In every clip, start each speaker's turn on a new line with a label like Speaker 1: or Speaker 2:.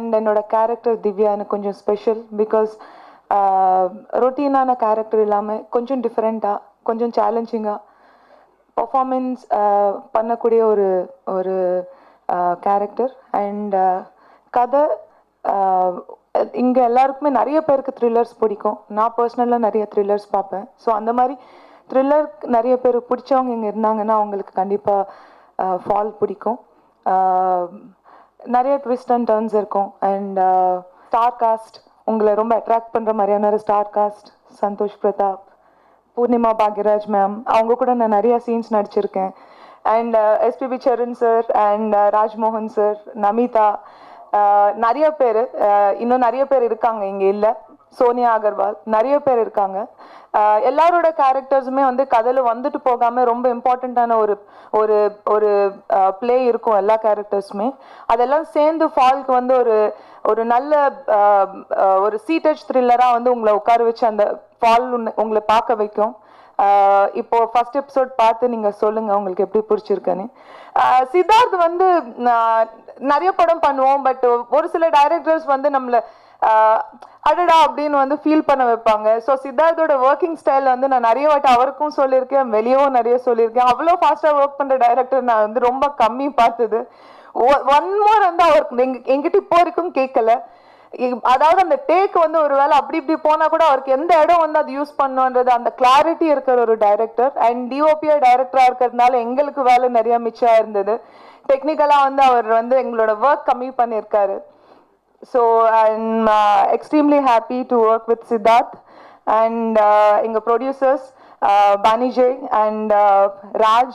Speaker 1: And என்னோட character Divya எனக்கு கொஞ்சம் ஸ்பெஷல் பிகாஸ் ரொட்டீனான கேரக்டர் இல்லாமல் கொஞ்சம் டிஃப்ரெண்ட்டாக கொஞ்சம் சேலஞ்சிங்காக பர்ஃபார்மன்ஸ் பண்ணக்கூடிய ஒரு ஒரு கேரக்டர் அண்ட் கதை இங்கே எல்லாருக்குமே நிறைய பேருக்கு த்ரில்லர்ஸ் பிடிக்கும். நான் பர்சனலாக நிறைய த்ரில்லர்ஸ் பார்ப்பேன். ஸோ அந்த மாதிரி த்ரில்லர் நிறைய பேர் பிடிச்சவங்க இங்கே இருந்தாங்கன்னா அவங்களுக்கு கண்டிப்பாக ஃபால் பிடிக்கும். நிறைய ட்விஸ்ட் அண்ட் டர்ன்ஸ் இருக்கும் அண்ட் ஸ்டார் காஸ்ட் உங்களை ரொம்ப அட்ராக்ட் பண்ணுற மாதிரியான star cast. Santhosh Prathap, Poornima Bhagyaraj ma'am, அவங்க கூட நான் நிறைய சீன்ஸ் நடிச்சிருக்கேன். And SPB Charan sir and Rajmohan sir, Namitha, நிறைய பேர், இன்னும் நிறைய பேர் இருக்காங்க இங்கே இல்லை, சோனியா அகர்வால், நிறைய பேர் இருக்காங்க. எல்லாரோட கேரக்டர்ஸுமே வந்து கதையில் வந்துட்டு போகாமல் ரொம்ப இம்பார்ட்டண்ட்டான ஒரு ஒரு ஒரு பிளே இருக்கும் எல்லா கேரக்டர்ஸுமே. அதெல்லாம் சேர்ந்து ஃபால்க்கு வந்து ஒரு ஒரு நல்ல ஒரு சீட்டட் த்ரில்லராக வந்து உங்களை உட்கார வச்சு அந்த ஃபால் உங்களை பார்க்க வைக்கும். இப்போ ஃபர்ஸ்ட் எபிசோட் பார்த்து நீங்கள் சொல்லுங்கள் உங்களுக்கு எப்படி பிடிச்சிருக்குன்னு. சித்தார்த் வந்து நிறைய படம் பண்ணுவோம், பட் ஒரு சில டைரக்டர்ஸ் வந்து நம்மளை அடடா அப்படின்னு வந்து ஃபீல் பண்ண வைப்பாங்க. ஸோ சித்தார்த்தோட ஒர்க்கிங் ஸ்டைல் வந்து நான் நிறைய வாட்டி அவருக்கும் சொல்லியிருக்கேன், வெளியவும் நிறைய சொல்லியிருக்கேன். அவ்வளோ ஃபாஸ்ட்டாக ஒர்க் பண்ணுற டைரக்டர் நான் வந்து ரொம்ப கம்மி பார்த்தது. ஒன் மோர் வந்து அவருக்கு எங்கிட்ட இப்போ வரைக்கும் கேட்கல. அதாவது அந்த டேக் வந்து ஒரு வேளை அப்படி இப்படி போனால் கூட அவருக்கு எந்த இடம் வந்து அது யூஸ் பண்ணுன்றது அந்த கிளாரிட்டி இருக்கிற ஒரு டைரக்டர். அண்ட் டிஓபிஐ டைரக்டராக இருக்கிறதுனால எங்களுக்கு வேலை நிறைய மிச்சம் இருந்தது. டெக்னிக்கலாக வந்து அவர் வந்து எங்களோட ஒர்க் கம்மி பண்ணியிருக்காரு. So I'm extremely happy to work with Siddharth and எங்கள் producers Bani J and Raj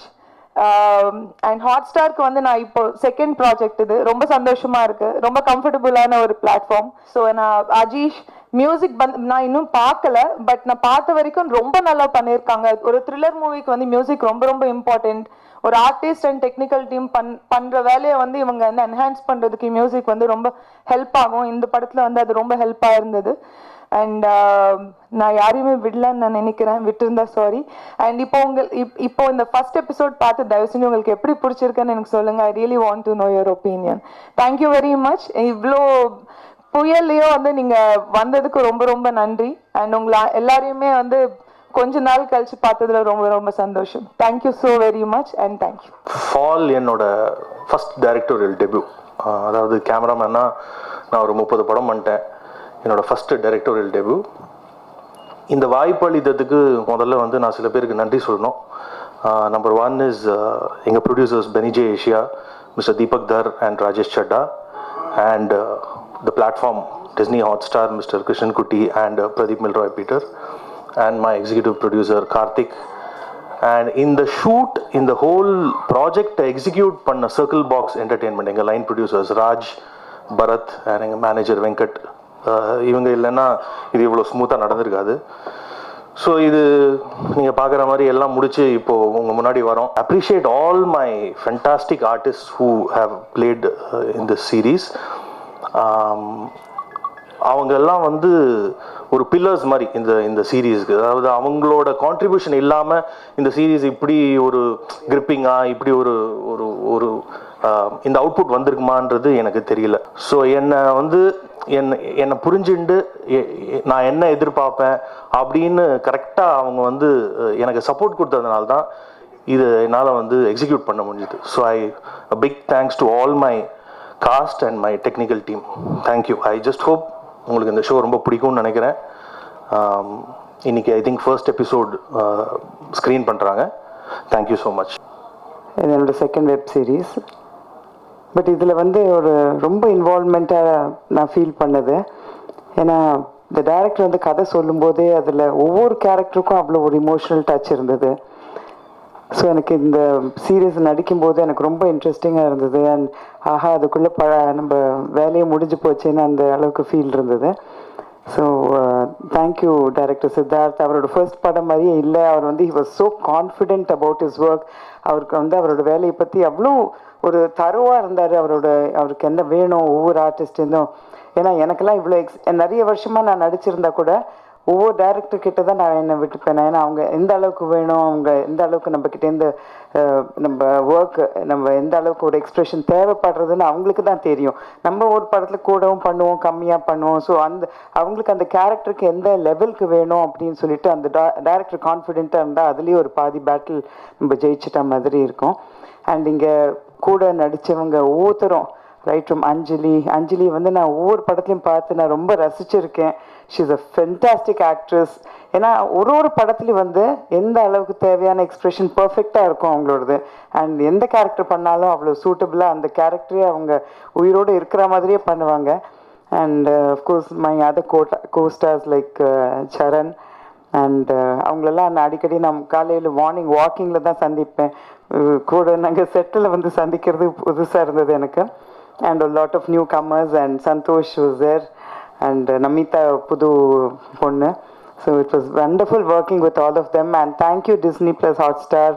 Speaker 1: and Hotstarக்கு வந்து நான் இப்போ செகண்ட் ப்ராஜெக்ட். இது ரொம்ப சந்தோஷமா இருக்கு, ரொம்ப கம்ஃபர்டபுளான ஒரு பிளாட்ஃபார்ம். ஸோ நான் அஜீஷ் மியூசிக் நான் இன்னும் பார்க்கல, பட் நான் பார்த்த வரைக்கும் ரொம்ப நல்லா பண்ணியிருக்காங்க. ஒரு த்ரில்லர் மூவிக்கு வந்து மியூசிக் ரொம்ப ரொம்ப இம்பார்ட்டண்ட். ஒரு ஆர்டிஸ்ட் அண்ட் டெக்னிக்கல் டீம் பண்ணுற வேலையை வந்து இவங்க வந்து என்ஹான்ஸ் பண்ணுறதுக்கு மியூசிக் வந்து ரொம்ப ஹெல்ப் ஆகும். இந்த படத்தில் வந்து அது ரொம்ப ஹெல்ப்பாக இருந்தது. அண்ட் நான் யாரையுமே விடலன்னு நான் நினைக்கிறேன், விட்டுருந்தா சாரி. அண்ட் இப்போ இந்த ஃபர்ஸ்ட் எபிசோட் பார்த்து தயவு செஞ்சு உங்களுக்கு எப்படி பிடிச்சிருக்குன்னு எனக்கு சொல்லுங்கள். I really want to know your opinion. Thank you very much. இவ்வளோ புயல்லையோ வந்து நீங்கள் வந்ததுக்கு ரொம்ப ரொம்ப நன்றி. அண்ட் உங்களை எல்லாரையுமே வந்து கொஞ்ச நாள் கழிச்சு பார்த்ததுல ரொம்ப ரொம்ப சந்தோஷம். Thank you so very much and thank you.
Speaker 2: Fall என்னோட ஃபர்ஸ்ட் டைரக்டோரியல் டெபியூ. அதாவது கேமராமேனா நான் ஒரு 30 படம் பண்ணிட்டேன். என்னோட ஃபஸ்ட்டு டைரக்டோரியல் டெபியூ. இந்த வாய்ப்பு அளித்ததுக்கு முதல்ல வந்து நான் சில பேருக்கு நன்றி சொல்லணும். நம்பர் 1 இஸ் எங்கள் producers Banijay Asia, mister Deepak Dhar and Rajesh Chadha, and the platform Disney Hotstar, mister Krishnan Kutty and Pradeep Milroy Peter, and my executive producer Karthik. And in the shoot, in the whole project execute panna Circle Box Entertainment, enga line producers Raj, Bharat and enga manager Venkat. இவங்க இல்லைன்னா இது இவ்வளோ ஸ்மூத்தாக நடந்திருக்காது. So இது நீங்கள் பார்க்குற மாதிரி எல்லாம் முடிச்சு இப்போது உங்கள் முன்னாடி வரோம். Appreciate all my fantastic artist who have played in this series. அவங்க எல்லாம் வந்து ஒரு பில்லர்ஸ் மாதிரி இந்த சீரீஸ்க்கு. அதாவது அவங்களோட கான்ட்ரிபியூஷன் இல்லாமல் இந்த சீரீஸ் இப்படி ஒரு கிரிப்பிங்காக இப்படி ஒரு ஒரு ஒரு இந்த அவுட்புட் வந்திருக்குமான்றது எனக்கு தெரியல. ஸோ என்னை புரிஞ்சுண்டு நான் என்ன எதிர்பார்ப்பேன் அப்படின்னு கரெக்டாக அவங்க வந்து எனக்கு சப்போர்ட் கொடுத்ததுனால தான் இது என்னால் வந்து எக்ஸிக்யூட் பண்ண முடிஞ்சுது. So big thanks to all my cast and my technical team. Thank you. I just hope உங்களுக்கு இந்த ஷோ ரொம்ப பிடிக்கும்னு நினைக்கிறேன். இன்னைக்கு I think first episode screen பண்ணுறாங்க. Thank you so much.
Speaker 3: என்னோட செகண்ட் வெப் சீரிஸ். பட் இதில் வந்து ஒரு ரொம்ப இன்வால்மெண்ட்டாக நான் ஃபீல் பண்ணது. ஏன்னா இந்த டைரக்டர் வந்து கதை சொல்லும்போதே அதில் ஒவ்வொரு கேரக்டருக்கும் அவ்வளோ ஒரு இமோஷனல் டச் இருந்தது. ஸோ எனக்கு இந்த சீரீஸ் நடிக்கும்போது எனக்கு ரொம்ப இன்ட்ரெஸ்டிங்காக இருந்தது. அண்ட் ஆஹா அதுக்குள்ளே நம்ம வேலையை முடிஞ்சு போச்சுன்னு அந்த அளவுக்கு ஃபீல் இருந்தது. So thank you director Siddharth. அவரோட ஃபர்ஸ்ட் படம் மாதிரியே இல்லை. அவர் வந்து he was so confident about his work. அவருக்கு வந்து அவரோட வேலையை பற்றி அவ்வளோ ஒரு தரோவாக இருந்தார். அவருக்கு என்ன வேணும் ஒவ்வொரு ஆர்டிஸ்ட் இருந்தும். ஏன்னா எனக்கெல்லாம் இவ்வளோ நிறைய வருஷமாக நான் நடிச்சிருந்தா கூட ஒவ்வொரு டேரக்டர் கிட்ட தான் நான் என்னை விட்டுப்பேன். ஏன்னா அவங்க எந்த அளவுக்கு வேணும், அவங்க எந்த அளவுக்கு நம்மக்கிட்டேருந்து நம்ம ஒர்க் நம்ம எந்த அளவுக்கு ஒரு எக்ஸ்ப்ரெஷன் தேவைப்படுறதுன்னு அவங்களுக்கு தான் தெரியும். நம்ம ஒரு படத்தில் கூடவும் பண்ணுவோம், கம்மியாக பண்ணுவோம். ஸோ அவங்களுக்கு அந்த கேரக்டருக்கு எந்த லெவலுக்கு வேணும் அப்படின்னு சொல்லிட்டு அந்த டேரக்டர் கான்ஃபிடென்ட்டாக இருந்தால் அதுலேயும் ஒரு பாதி பேட்டில் நம்ம ஜெயிச்சிட்ட மாதிரி இருக்கும். அண்ட் இங்கே கூட நடித்தவங்க ஒவ்வொருத்தரும் ரைட் ஃப்ரம் அஞ்சலி வந்து நான் ஒவ்வொரு படத்துலையும் பார்த்து நான் ரொம்ப ரசிச்சிருக்கேன். She is a fantastic actress. ஏன்னா ஒரு படத்துலையும் வந்து எந்த அளவுக்கு தேவையான எக்ஸ்ப்ரெஷன் பர்ஃபெக்டாக இருக்கும் அவங்களோடது. அண்ட் எந்த கேரக்டர் பண்ணாலும் அவ்வளோ சூட்டபுளாக அந்த கேரக்டரே அவங்க உயிரோடு இருக்கிற மாதிரியே பண்ணுவாங்க. And of course my other co-stars like Charan and அவங்களெல்லாம் நான் அடிக்கடி காலையில் மார்னிங் வாக்கிங்கில் தான் சந்திப்பேன். கூட நாங்கள் செட்டில் வந்து சந்திக்கிறது புதுசாக இருந்தது எனக்கு. And a lot of newcomers, and Santosh was there, and Namita புது பொண்ணு. So it was wonderful working with all of them, and thank you Disney Plus Hotstar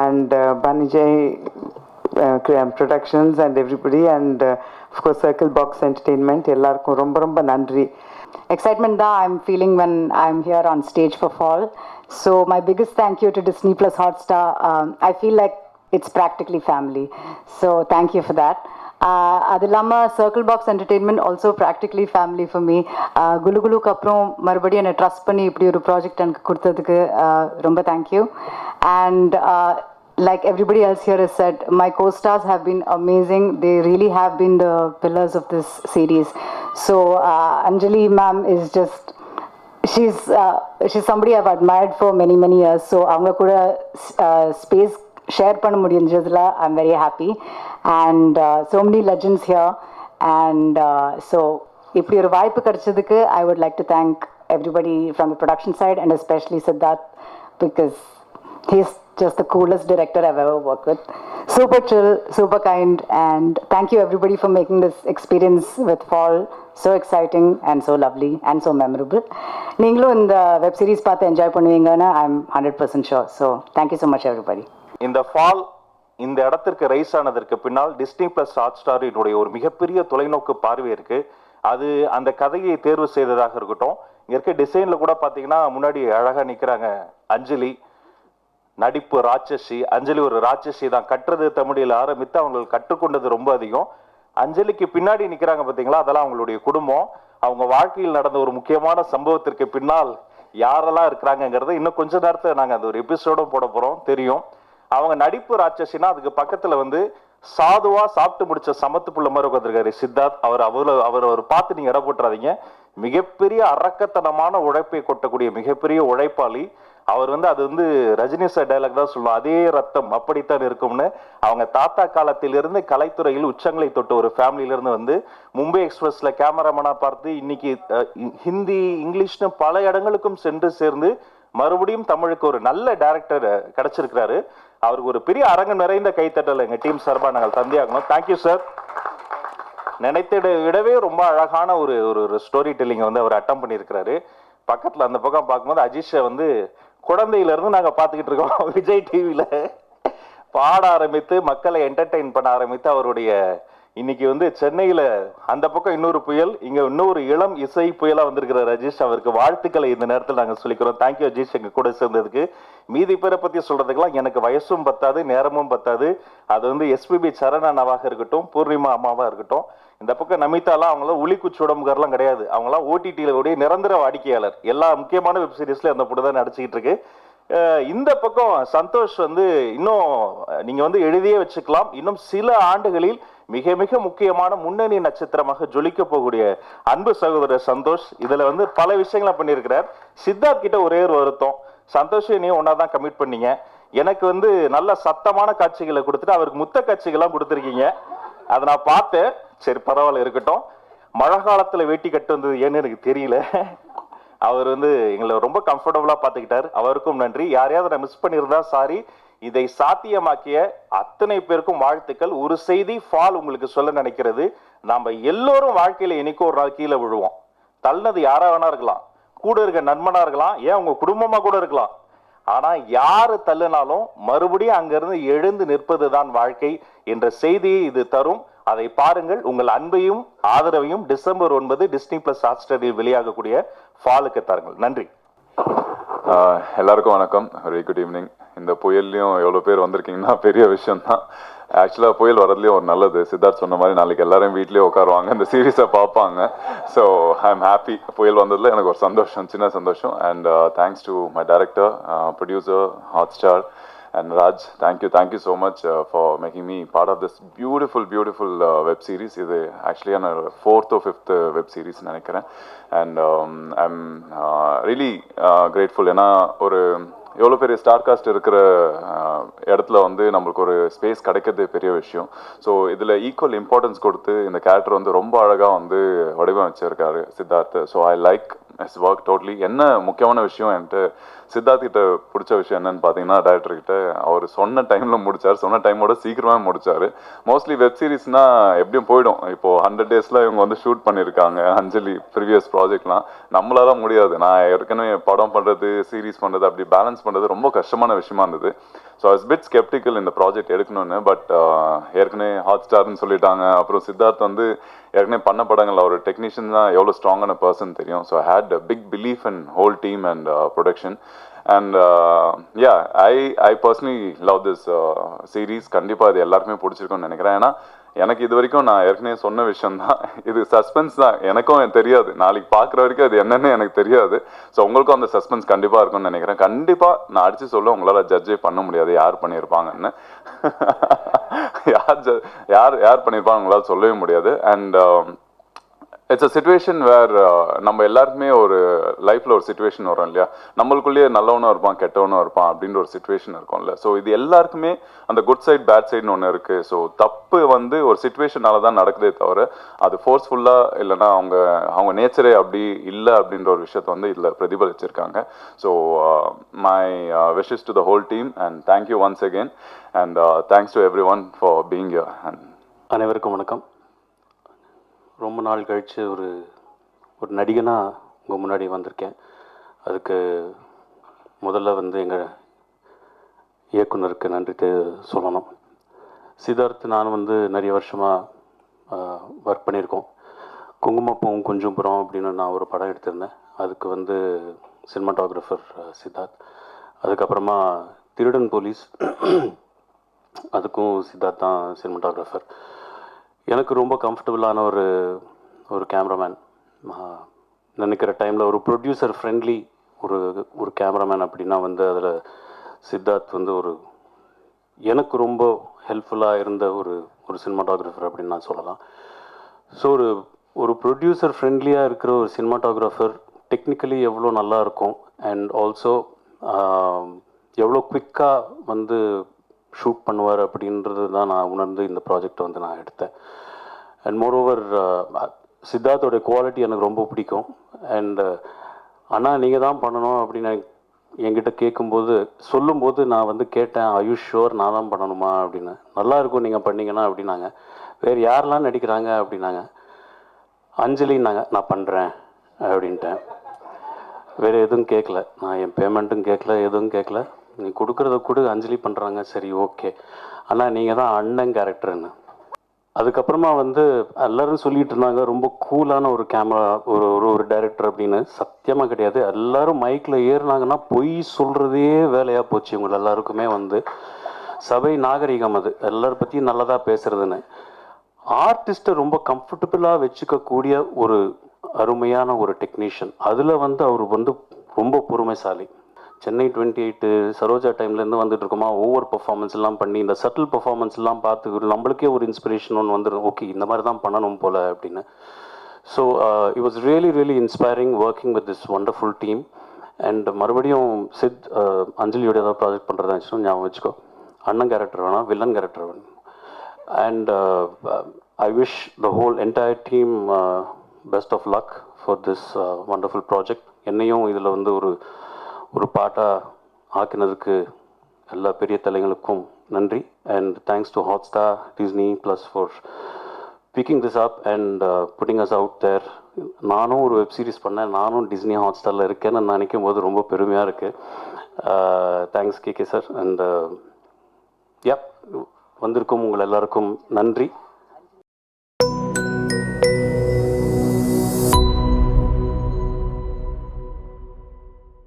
Speaker 3: and Banijay Productions and everybody, and of course Circle Box Entertainment. எல்லாருக்கும் ரொம்ப ரொம்ப நன்றி.
Speaker 4: Excitement that I'm feeling when I'm here on stage for Fall. So my biggest thank you to Disney Plus Hotstar. I feel like it's practically family. So thank you for that. அது இல்லாமல் Circle Box Entertainment also practically family for me. குலுகுலுக்கு அப்புறம் மறுபடியும் என்னை trust பண்ணி இப்படி ஒரு project எனக்கு கொடுத்ததுக்கு ரொம்ப thank you. And like everybody else here has said, my co-stars have been amazing. They really have been the pillars of this series. So Anjali ma'am is just, she's somebody I've admired for many years. So avanga kuda space share பண்ண முடிஞ்சதுல I'm very happy. And so many legends here. And so இப்படி ஒரு வாய்ப்பு கிடைச்சதுக்கு I would like to thank everybody from the production side, and especially Siddharth, because he's just the coolest director I've ever worked with. Super chill, super kind, and thank you everybody for making this experience with Fall so exciting and so lovely and so memorable. நீங்களும் இந்த web series பார்த்து enjoy பண்ணுவீங்கன்னு I'm 100% sure. So thank you so much everybody.
Speaker 2: இந்த fall இந்த இடத்திற்கு rice ஆனதற்கு பின்னால் Disney plus ஹாட்ஸ்டாரினுடைய ஒரு மிகப்பெரிய தொலைநோக்கு பார்வை இருக்கு. அது அந்த கதையை தேர்வு செய்ததாக இருக்கட்டும், இங்க இருக்க டிசைன்ல கூட பாத்தீங்கன்னா முன்னாடி அழகா நிக்கிறாங்க அஞ்சலி, நடிப்பு ராட்சசி. அஞ்சலி ஒரு ராட்சசி தான், கட்டுறது தமிழில் ஆரம்பித்து அவங்களுக்கு கற்றுக்கொண்டது ரொம்ப அதிகம். அஞ்சலிக்கு பின்னாடி நிக்கிறாங்க பாத்தீங்களா, அதெல்லாம் அவங்களுடைய குடும்பம். அவங்க வாழ்க்கையில் நடந்த ஒரு முக்கியமான சம்பவத்திற்கு பின்னால் யாரெல்லாம் இருக்கிறாங்கிறத இன்னும் கொஞ்ச நேரத்தில் நாங்கள் அந்த ஒரு எபிசோடும் போட போறோம் தெரியும். அவங்க நடிப்பு ராட்சசினா அதுக்கு பக்கத்துல வந்து சாதுவா சாப்பிட்டு முடிச்ச சமத்து புள்ள மாதிரி உட்காந்துருக்காரு சித்தார்த். அவர் பார்த்து நீங்க இடம் போட்டுறாதீங்க. மிகப்பெரிய அரக்கத்தனமான உழைப்பை கொட்டக்கூடிய மிகப்பெரிய உழைப்பாளி அவர். வந்து அது வந்து ரஜினி சார் டைலாக் தான் சொல்லுவோம், அதே ரத்தம் அப்படித்தான் இருக்கும்னு. அவங்க தாத்தா காலத்திலிருந்து கலைத்துறையில் உச்சங்களை தொட்ட ஒரு ஃபேமிலியிலிருந்து வந்து மும்பை எக்ஸ்பிரஸ்ல கேமராமேனா பார்த்து இன்னைக்கு ஹிந்தி இங்கிலீஷ்னு பல இடங்களுக்கும் சென்று சேர்ந்து மறுபடியும் தமிழுக்கு ஒரு நல்ல டைரக்டர் கிடைச்சிருக்கிறாரு. அவருக்கு ஒரு பெரிய அரங்கம் நிறைந்த கைத்தட்டல் எங்க டீம் சார்பா நாங்கள் தந்தியாகணும். Thank you sir. நினைத்திட விடவே ரொம்ப அழகான ஒரு ஸ்டோரி டெல்லிங்க வந்து அவர் அட்டம் பண்ணியிருக்கிறாரு. பக்கத்துல அந்த பக்கம் பார்க்கும்போது அஜிஷை வந்து குழந்தையில இருந்து நாங்க பாத்துக்கிட்டு இருக்கோம் விஜய் டிவியில பாட ஆரம்பித்து மக்களை என்டர்டெயின் பண்ண ஆரம்பித்து அவருடைய இன்னைக்கு வந்து சென்னையில அந்த பக்கம் இன்னொரு புயல், இங்க இன்னொரு இளம் இசை புயலா வந்திருக்கிற அஜீஷ். அவருக்கு வாழ்த்துக்களை இந்த நேரத்தில் நாங்க சொல்லிக்கிறோம். தேங்க்யூ அஜீஷ் எங்க கூட சேர்ந்ததுக்கு. மீதி பேரை பத்தி சொல்றதுக்கெல்லாம் எனக்கு வயசும் பத்தாது, நேரமும் பத்தாது. அது வந்து எஸ்பிபி சரண் அண்ணாவாக இருக்கட்டும், பூர்ணிமா அம்மாவா இருக்கட்டும், இந்த பக்கம் நமிதாலாம் அவங்களாம் உளிக்குச்சி உடம்புக்காரெல்லாம் கிடையாது. அவங்களாம் ஓடிடியில உடைய நிரந்தர வாடிக்கையாளர். எல்லா முக்கியமான வெப் சீரிஸ்ல அந்த பொண்ணு தான் நடிச்சுக்கிட்டு இருக்கு. இந்த பக்கம் சந்தோஷ் வந்து இன்னும் நீங்க வந்து எழுதியே வச்சுக்கலாம், இன்னும் சில ஆண்டுகளில் மிக மிக முக்கியமான முன்னணி நட்சத்திரமாக ஜொலிக்க போகக்கூடிய அன்பு சகோதரர் சந்தோஷ். இதுல வந்து பல விஷயங்களை பண்ணியிருக்கிறார். சித்தார்த் கிட்ட ஒரே ஒரு வருத்தம், சந்தோஷ் நீ ஒன்னாதான் கமிட் பண்ணீங்க, எனக்கு வந்து நல்ல சத்தமான காட்சிகளை கொடுத்துட்டு அவருக்கு முத்த காட்சிகள்லாம் கொடுத்துருக்கீங்க. அதை நான் பார்த்தேன். சரி பரவாயில்ல இருக்கட்டும். மழை காலத்துல வேட்டி கட்டு வந்தது ஏன்னு எனக்கு தெரியல. அவர் வந்து எங்களை ரொம்ப கம்ஃபர்டபுளா பார்த்துக்கிட்டார். அவருக்கும் நன்றி. யாரையாவது நான் மிஸ் பண்ணியிருந்தா சாரி. இதை சாத்தியமாக்கிய அத்தனை பேருக்கும் வாழ்த்துக்கள். ஒரு செய்தி ஃபால் உங்களுக்கு சொல்ல நினைக்கிறது, நாம எல்லோரும் வாழ்க்கையில என்னைக்கோ ஒரு நாள் கீழே விழுவோம். தள்ளது யாரா வேணா இருக்கலாம், கூட இருக்க நண்பனா இருக்கலாம், ஏன் உங்க குடும்பமா கூட இருக்கலாம். ஆனா யாரு தள்ளினாலும் மறுபடியும் அங்கிருந்து எழுந்து நிற்பதுதான் வாழ்க்கை என்ற செய்தியை இது தரும். அதை பாருங்கள். உங்கள் அன்பையும் ஆதரவையும் டிசம்பர் 9 டிஸ்னி பிளஸ் ஹாட்ஸ்டாரில் வெளியாகக்கூடிய ஃபாலுக்கு தாருங்கள். நன்றி.
Speaker 5: எல்லாருக்கும் வணக்கம். Very good evening. இந்த புயல்லையும் எவ்வளோ பேர் வந்திருக்கீங்கன்னா பெரிய விஷயம் தான். ஆக்சுவலாக புயல் வரதுலேயும் ஒரு நல்லது. சித்தார்த் சொன்ன மாதிரி நாளைக்கு எல்லாரும் வீட்லேயே உட்காருவாங்க, இந்த சீரீஸை பார்ப்பாங்க. So I am happy. புயல் வந்ததில் எனக்கு ஒரு சந்தோஷம், சின்ன சந்தோஷம். And thanks to my director, producer, Hotstar and Raj, thank you so much for making me part of this beautiful web series. This is actually on 4th or 5th web series நினைக்கிறேன். And I'm really grateful. ஏன்னா ஒரு எவ்வளோ பெரிய star cast இருக்கிற இடத்துல வந்து நம்மளுக்கு ஒரு ஸ்பேஸ் கிடைக்கிறது பெரிய விஷயம். ஸோ இதில் ஈக்குவல் இம்பார்ட்டன்ஸ் கொடுத்து இந்த கேரக்டர் வந்து ரொம்ப அழகாக வந்து வடிவமைச்சிருக்காரு Siddharth. So I like his work totally. என்ன முக்கியமான விஷயம் என்கிட்ட சித்தார்த் கிட்ட பிடிச்ச விஷயம் என்னன்னு பார்த்தீங்கன்னா, டைரக்டர் கிட்ட அவர் சொன்ன டைமில் முடிச்சார், சொன்ன டைமோட சீக்கிரமாக முடிச்சார். மோஸ்ட்லி வெப் சீரிஸ்னால் எப்படியும் போயிடும். இப்போது 100 days இவங்க வந்து ஷூட் பண்ணியிருக்காங்க அஞ்சலி ப்ரீவியஸ் ப்ராஜெக்ட்லாம். நம்மளால முடியாது. நான் ஏற்கனவே படம் பண்ணுறது, சீரீஸ் பண்ணுறது, அப்படி பேலன்ஸ் பண்ணுறது ரொம்ப கஷ்டமான விஷயமா இருந்தது. So I was bit sceptical இந்த ப்ராஜெக்ட் எடுக்கணும்னு. பட் ஏற்கனவே ஹாட்ஸ்டார்னு சொல்லிட்டாங்க. அப்புறம் சித்தார்த் வந்து ஏற்கனவே பண்ண படங்கள் ஒரு டெக்னீஷியன் தான் எவ்வளோ ஸ்ட்ராங்கான பர்சன் தெரியும். So I had a big belief in whole team and production. And yeah, I personally love this series. கண்டிப்பாக இது எல்லாருக்குமே பிடிச்சிருக்கும்னு நினைக்கிறேன். ஏன்னா எனக்கு இது வரைக்கும் நான் ஏற்கனவே சொன்ன விஷயம் தான், இது சஸ்பென்ஸ் தான். எனக்கும் தெரியாது, நாளைக்கு பார்க்குற வரைக்கும் அது என்னன்னு எனக்கு தெரியாது. ஸோ உங்களுக்கும் அந்த சஸ்பென்ஸ் கண்டிப்பாக இருக்கும்னு நினைக்கிறேன். கண்டிப்பாக நான் அடித்து சொல்ல உங்களால் ஜட்ஜே பண்ண முடியாது யார் பண்ணியிருப்பாங்கன்னு. யார் பண்ணியிருப்பாங்க உங்களால் சொல்லவே முடியாது. And it's a situation where நம்ம எல்லாருக்குமே ஒரு லைஃப்பில் ஒரு சிச்சுவேஷன் வரும் இல்லையா, நம்மளுக்குள்ளேயே நல்லவனும் இருப்பான் கெட்டவனும் இருப்பான் அப்படின்ற ஒரு சிச்சுவேஷன் இருக்கும்ல. ஸோ இது எல்லாருக்குமே அந்த குட் சைட் பேட் சைட்னு ஒன்று இருக்குது. ஸோ தப்பு வந்து ஒரு சிச்சுவேஷனால தான் நடக்குதே தவிர அது ஃபோர்ஸ்ஃபுல்லாக இல்லைன்னா அவங்க நேச்சரே அப்படி இல்லை அப்படின்ற ஒரு விஷயத்தை வந்து இதில் பிரதிபலிச்சிருக்காங்க. So my wishes to the whole team and thank you once again. And thanks to everyone for being here. And
Speaker 6: அனைவருக்கும் வணக்கம். ரொம்ப நாள் கழித்து ஒரு நடிகனாக உங்கள் முன்னாடி வந்திருக்கேன். அதுக்கு முதல்ல வந்து எங்கள் இயக்குனருக்கு நன்றி சொல்லணும். சித்தார்த் நானும் வந்து நிறைய வருஷமாக ஒர்க் பண்ணியிருக்கோம். குங்குமப்பூவும் குஞ்சும்புறம் அப்படின்னு நான் ஒரு படம் எடுத்திருந்தேன். அதுக்கு வந்து சினிமாட்டோகிராஃபர் சித்தார்த். அதுக்கப்புறமா திருடன் போலீஸ், அதுக்கும் சித்தார்த் தான் சினிமாட்டோகிராஃபர். எனக்கு ரொம்ப கம்ஃபர்டபுளான ஒரு கேமராமேன். நினைக்கிற டைமில் ஒரு ப்ரொடியூசர் ஃப்ரெண்ட்லி ஒரு கேமராமேன் அப்படின்னா வந்து அதில் சித்தார்த் வந்து எனக்கு ரொம்ப ஹெல்ப்ஃபுல்லாக இருந்த ஒரு சினிமாட்டோகிராஃபர் அப்படின்னு நான் சொல்லலாம். ஸோ ஒரு ப்ரொடியூசர் ஃப்ரெண்ட்லியாக இருக்கிற ஒரு சினிமாட்டோகிராஃபர் டெக்னிக்கலி எவ்வளோ நல்லா இருக்கும் அண்ட் ஆல்சோ எவ்வளோ குவிக்காக வந்து ஷூட் பண்ணுவார் அப்படின்றது தான் நான் உணர்ந்து இந்த ப்ராஜெக்டை வந்து நான் எடுத்தேன். அண்ட் மோரோவர் சித்தார்த்தோடைய குவாலிட்டி எனக்கு ரொம்ப பிடிக்கும். அண்ட் அண்ணா நீங்கள் தான் பண்ணணும் அப்படின்னு என்கிட்ட சொல்லும்போது நான் வந்து கேட்டேன், ஐ ஷுர் நான் தான் பண்ணணுமா அப்படின்னு. நல்லாயிருக்கும் நீங்கள் பண்ணீங்கன்னா அப்படின்னாங்க. வேறு யாரெல்லாம் நடிக்கிறாங்க அப்படின்னாங்க. அஞ்சலின்னாங்க. நான் பண்ணுறேன் அப்படின்ட்டேன். வேறு எதுவும் கேட்கல, நான் என் பேமெண்ட்டும் கேட்கல, எதுவும் கேட்கல. நீ கொடுக்குறத அஞ்சலி பண்ணுறாங்க, சரி ஓகே. ஆனால் நீங்கள் தான் அண்ணன் கேரக்டர்னு. அதுக்கப்புறமா வந்து எல்லோரும் சொல்லிகிட்டு இருந்தாங்க ரொம்ப கூலான ஒரு கேமரா ஒரு டைரக்டர் அப்படின்னு. சத்தியமாக கிடையாது. எல்லோரும் மைக்கில் ஏறினாங்கன்னா பொய் சொல்கிறதே வேலையாக போச்சு இவங்க எல்லாருக்குமே. வந்து சபை நாகரிகம் அது, எல்லாரும் பற்றியும் நல்லதாக பேசுகிறதுன்னு. ஆர்டிஸ்ட்டை ரொம்ப கம்ஃபர்டபுளாக வச்சுக்கக்கூடிய ஒரு அருமையான ஒரு டெக்னீஷியன். அதில் வந்து அவர் வந்து ரொம்ப பொறுமைசாலி. சென்னை 28 சரோஜா டைம்லேருந்து வந்துட்டு இருக்கோமா, ஓவர் பர்ஃபார்மன்ஸ் எல்லாம் பண்ணி இந்த சட்டில் பர்ஃபார்மன்ஸ்லாம் பார்த்து நம்மளுக்கே ஒரு இன்ஸ்பிரேஷன் ஒன்று வந்துடும், ஓகே இந்த மாதிரி தான் பண்ணணும் போல் அப்படின்னு. So it was really inspiring working with this wonderful team. And மறுபடியும் அஞ்சலியோட ஏதாவது ப்ராஜெக்ட் பண்ணுறதா இருந்துச்சுன்னா ஞாபகம் வச்சுக்கோ, அண்ணன் கேரக்டர் வேணாம், வில்லன் கேரக்டர் வேணும். And I wish the whole entire team best of luck for this wonderful project. என்னையும் இதில் வந்து ஒரு பாட்டாக ஆக்கினதுக்கு எல்லா பெரிய தலைங்களுக்கும் நன்றி. And thanks to Hotstar, Disney plus for picking this up and putting us out there. நானும் ஒரு வெப் சீரிஸ் பண்ணேன், நானும் டிஸ்னி ஹாட்ஸ்டாரில் இருக்கேன்னு நினைக்கும் போது ரொம்ப பெருமையாக இருக்குது. Thanks KK sir. அண்ட் வந்திருக்கும் உங்கள் எல்லாருக்கும் நன்றி.